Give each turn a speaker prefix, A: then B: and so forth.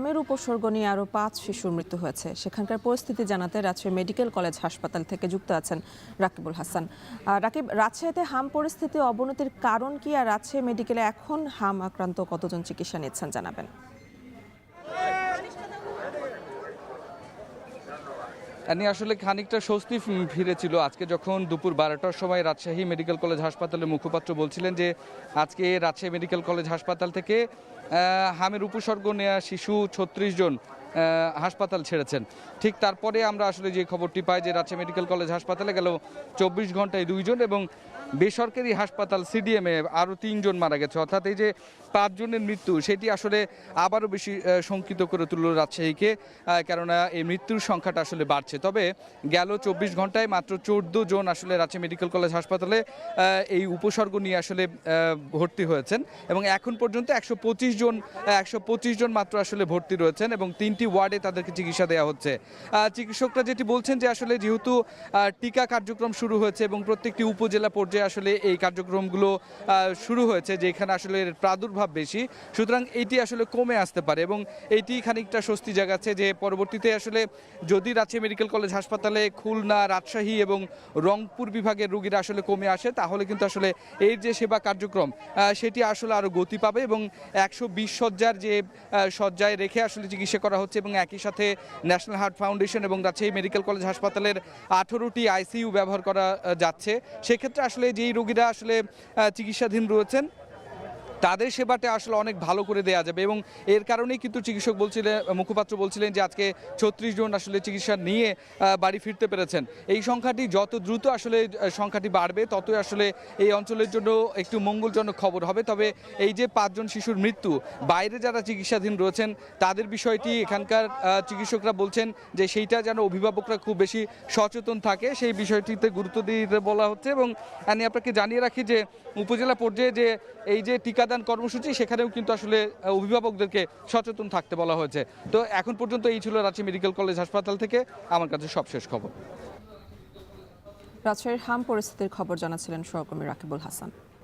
A: হামের উপসর্গ নিয়ে আরও 5 শিশুর মৃত্যু হয়েছে। সেখানকার পরিস্থিতি জানাতে রাজশাহী মেডিকেল কলেজ হাসপাতাল থেকে যুক্ত আছেন রাকিবুল হাসান। রাকিব, রাজশাহীতে হাম পরিস্থিতি অবনতির কারণ কি, আর রাজশাহী মেডিকেলে এখন হাম আক্রান্ত কতজন চিকিৎসা নিচ্ছেন জানাবেন।
B: আসলে খানিকটা স্বস্তি ফিরেছিল আজকে যখন দুপুর 12টার সময় রাজশাহী মেডিকেল কলেজ হাসপাতালের মুখপাত্র বলছিলেন যে আজকে রাজশাহী মেডিকেল কলেজ হাসপাতাল থেকে হামের উপসর্গ নেওয়া শিশু 36 জন হাসপাতাল ছেড়েছেন। ঠিক তারপরে আমরা আসলে যে খবরটি পাই যে রাজশাহী মেডিকেল কলেজ হাসপাতালে গেল 24 ঘন্টায় 2 জন এবং বেসরকারি হাসপাতাল সিডিএমে আরও 3 জন মারা গেছে। অর্থাৎ এই যে 5 জনের মৃত্যু, সেটি আসলে আবারও বেশি শঙ্কিত করে তুলল রাজশাহীকে, কেননা এই মৃত্যুর সংখ্যাটা আসলে বাড়ছে। তবে গেল 24 ঘন্টায় মাত্র 14 জন আসলে রাজশাহী মেডিকেল কলেজ হাসপাতালে এই উপসর্গ নিয়ে আসলে ভর্তি হয়েছেন এবং এখন পর্যন্ত 125 জন মাত্র আসলে ভর্তি রয়েছেন এবং 3টি ওয়ার্ডে তাদেরকে চিকিৎসা দেওয়া হচ্ছে। চিকিৎসকরা যেটি বলছেন যে আসলে যেহেতু টিকা কার্যক্রম শুরু হয়েছে এবং প্রত্যেকটি উপজেলা পর্যায়ে আসলে এই কার্যক্রমগুলো শুরু হয়েছে, যেখানে আসলে প্রাদুর্ভাব বেশি, সুতরাং এটি আসলে কমে আসতে পারে এবং এইটি খানিকটা স্বস্তি জাগাচ্ছে যে পরবর্তীতে আসলে যদি রাজশাহী মেডিকেল কলেজ হাসপাতালে খুলনা, রাজশাহী এবং রংপুর বিভাগের রোগীরা আসলে কমে আসে, তাহলে কিন্তু আসলে এই যে সেবা কার্যক্রম সেটি আসলে আরও গতি পাবে এবং 120 শয্যার যে শয্যায় রেখে আসলে চিকিৎসা করা হচ্ছে এবং একই সাথে ন্যাশনাল হার্ট ফাউন্ডেশন এবং রাজশাহী মেডিকেল কলেজ হাসপাতালের 18টি আইসিইউ ব্যবহার করা যাচ্ছে। সেক্ষেত্রে আসলে যেই রোগীরা আসলে চিকিৎসাধীন রয়েছেন তাদের সেবাটা আসলে অনেক ভালো করে দেওয়া যাবে এবং এর কারণেই কিন্তু মুখপাত্র বলছিলেন যে আজকে 36 জন আসলে চিকিৎসা নিয়ে বাড়ি ফিরতে পেরেছেন। এই সংখ্যাটি যত দ্রুত আসলে সংখ্যাটি বাড়বে ততই আসলে এই অঞ্চলের জন্য একটু মঙ্গলজনক খবর হবে। তবে এই যে 5 জন শিশুর মৃত্যু, বাইরে যারা চিকিৎসাধীন রয়েছেন তাদের বিষয়টি এখানকার চিকিৎসকরা বলছেন যে সেইটা যেন অভিভাবকরা খুব বেশি সচেতন থাকে, সেই বিষয়টিতে গুরুত্ব দিতে বলা হচ্ছে। এবং আমি আপনাকে জানিয়ে রাখি যে উপজেলা পর্যায়ে যে এই যে টিকাদান কর্মসূচি, সেখানেও কিন্তু আসলে অভিভাবকদেরকে সচেতন থাকতে বলা হয়েছে। তো এখন পর্যন্ত এই ছিল রাজশাহী মেডিকেল কলেজ হাসপাতাল থেকে আমার কাছে সবশেষ খবর।
A: রাজশাহীর হাম পরিস্থিতির খবর জানাচ্ছিলেন সহকর্মী রাকিবুল হাসান।